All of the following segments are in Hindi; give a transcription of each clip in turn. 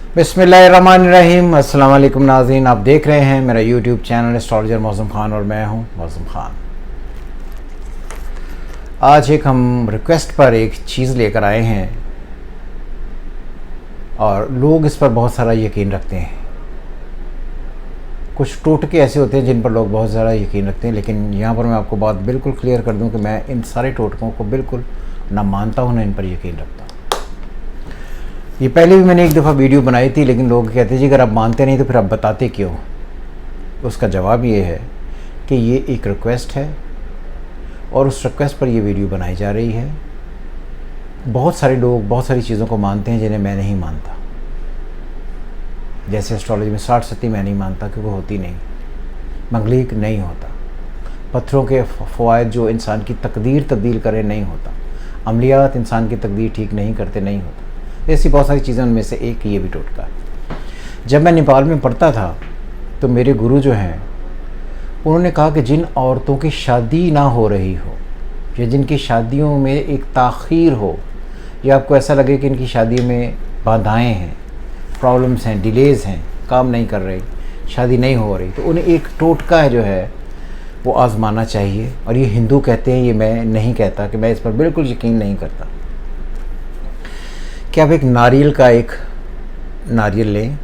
बिस्मिल्लाहिर्रहमानिर्रहीम। अस्सलाम वालेकुम नाज़रीन, आप देख रहे हैं मेरा YouTube channel astrologer Mauzam Khan और मैं हूं मौज़म ख़ान। आज हम रिक्वेस्ट पर एक चीज़ लेकर आए हैं और लोग इस पर बहुत सारा यकीन रखते हैं। कुछ टोटके ऐसे होते हैं जिन पर लोग बहुत ज़्यादा यकीन रखते हैं, लेकिन यहाँ पर मैं आपको बात बिल्कुल क्लियर कर दूँ कि मैं इन सारे टोटकों को बिल्कुल ना मानता हूँ ना इन पर यकीन रखता हूँ। ये पहले भी मैंने एक दफ़ा वीडियो बनाई थी, लेकिन लोग कहते हैं जी अगर आप मानते नहीं तो फिर आप बताते क्यों। उसका जवाब ये है कि ये एक रिक्वेस्ट है और उस रिक्वेस्ट पर ये वीडियो बनाई जा रही है। बहुत सारे लोग बहुत सारी चीज़ों को मानते हैं जिन्हें मैं नहीं मानता। जैसे एस्ट्रोलॉजी में 60 सती मैं नहीं मानता क्योंकि होती नहीं, मंगलिक नहीं होता, पत्थरों के फ़वाइद जो इंसान की तकदीर तब्दील करे नहीं होता, अमलियात इंसान की तकदीर ठीक नहीं करते नहीं होता। ऐसी बहुत सारी चीज़ें, उनमें से एक ये भी टोटका है। जब मैं नेपाल में पढ़ता था तो मेरे गुरु जो हैं उन्होंने कहा कि जिन औरतों की शादी ना हो रही हो या जिनकी शादियों में एक ताख़ीर हो या आपको ऐसा लगे कि इनकी शादी में बाधाएं हैं, प्रॉब्लम्स हैं, डिलेज़ हैं, काम नहीं कर रही, शादी नहीं हो रही, तो उन्हें एक टोटका है जो है वो आज़माना चाहिए। और ये हिंदू कहते हैं, ये मैं नहीं कहता कि मैं इस पर बिल्कुल यकीन नहीं करता। कि आप एक नारियल लें,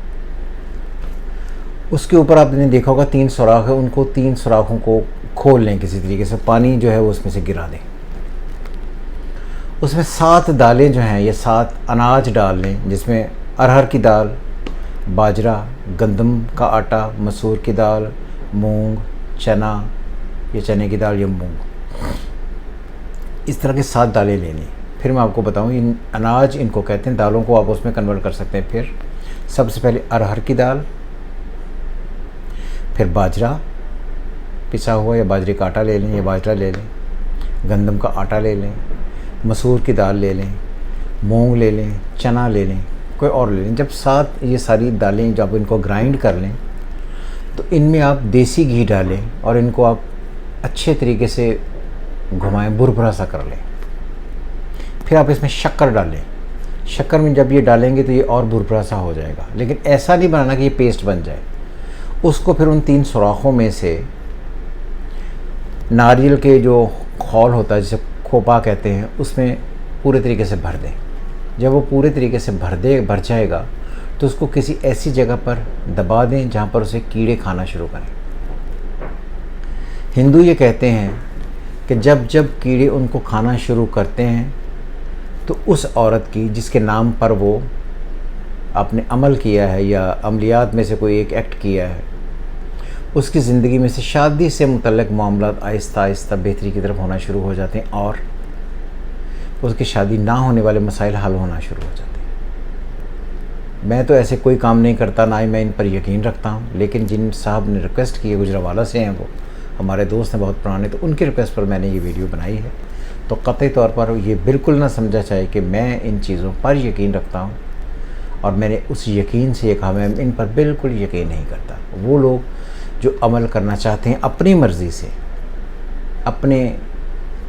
उसके ऊपर आपने देखा होगा 3 सुराख है, उनको 3 सुराखों को खोल लें किसी तरीके से, पानी जो है वो उसमें से गिरा दें। उसमें 7 दालें जो हैं, ये 7 अनाज डाल लें, जिसमें अरहर की दाल, बाजरा, गंदम का आटा, मसूर की दाल, मूंग, चना, ये चने की दाल या मूंग, इस तरह के 7 दालें लेनी। फिर मैं आपको बताऊं, इन अनाज इनको कहते हैं, दालों को आप उसमें कन्वर्ट कर सकते हैं। फिर सबसे पहले अरहर की दाल, फिर बाजरा पिसा हुआ या बाजरे का आटा ले लें या बाजरा ले लें, गंदम का आटा ले लें, मसूर की दाल ले लें, मूंग ले लें, चना ले लें, कोई और ले लें। जब 7 ये सारी दालें जब इनको ग्राइंड कर लें तो इनमें आप देसी घी डालें और इनको आप अच्छे तरीके से घुमाएं, बुरबुरा सा कर लें। फिर आप इसमें शक्कर डालें। शक्कर में जब ये डालेंगे तो ये और बुरबुरा सा हो जाएगा, लेकिन ऐसा नहीं बनाना कि ये पेस्ट बन जाए। उसको फिर उन 3 सुराखों में से नारियल के जो खौल होता है, जिसे खोपा कहते हैं, उसमें पूरे तरीके से भर दें। जब वो पूरे तरीके से भर जाएगा तो उसको किसी ऐसी जगह पर दबा दें जहाँ पर उसे कीड़े खाना शुरू करें। हिंदू ये कहते हैं कि जब जब कीड़े उनको खाना शुरू करते हैं तो उस औरत की जिसके नाम पर वो आपने अमल किया है या अमलियात में से कोई एक एक्ट किया है, उसकी ज़िंदगी में से शादी से मुतल्लिक़ मामलात आहिस्ता आहिस्ता बेहतरी की तरफ होना शुरू हो जाते हैं और उसकी शादी ना होने वाले मसाइल हल होना शुरू हो जाते हैं। मैं तो ऐसे कोई काम नहीं करता, ना ही मैं इन पर यकीन रखता हूँ, लेकिन जिन साहब ने रिक्वेस्ट की है, गुजरावाला से हैं, वो हमारे दोस्त हैं बहुत पुराने, तो उनकी रिक्वेस्ट पर मैंने ये वीडियो बनाई है। तो कतई तौर पर ये बिल्कुल ना समझा जाए कि मैं इन चीज़ों पर यकीन रखता हूँ और मैंने उस यकीन से ये कहा मैं इन पर बिल्कुल यकीन नहीं करता। वो लोग जो अमल करना चाहते हैं अपनी मर्ज़ी से, अपने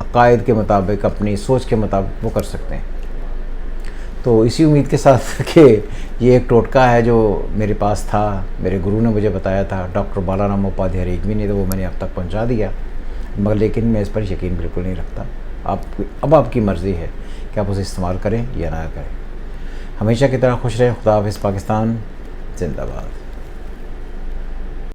अकायद के मुताबिक, अपनी सोच के मुताबिक, वो कर सकते हैं। तो इसी उम्मीद के साथ कि ये एक टोटका है जो मेरे पास था, मेरे गुरु ने मुझे बताया था, डॉक्टर बालाराम उपाध्याय रेग्मी ने, तो वो मैंने अब तक पहुँचा दिया, मगर लेकिन मैं इस पर यकीन बिल्कुल नहीं रखता। अब आपकी मर्ज़ी है कि आप उसे इस्तेमाल करें या ना करें। हमेशा की तरह खुश रहें। खुदा हाफ़िज़। पाकिस्तान जिंदाबाद।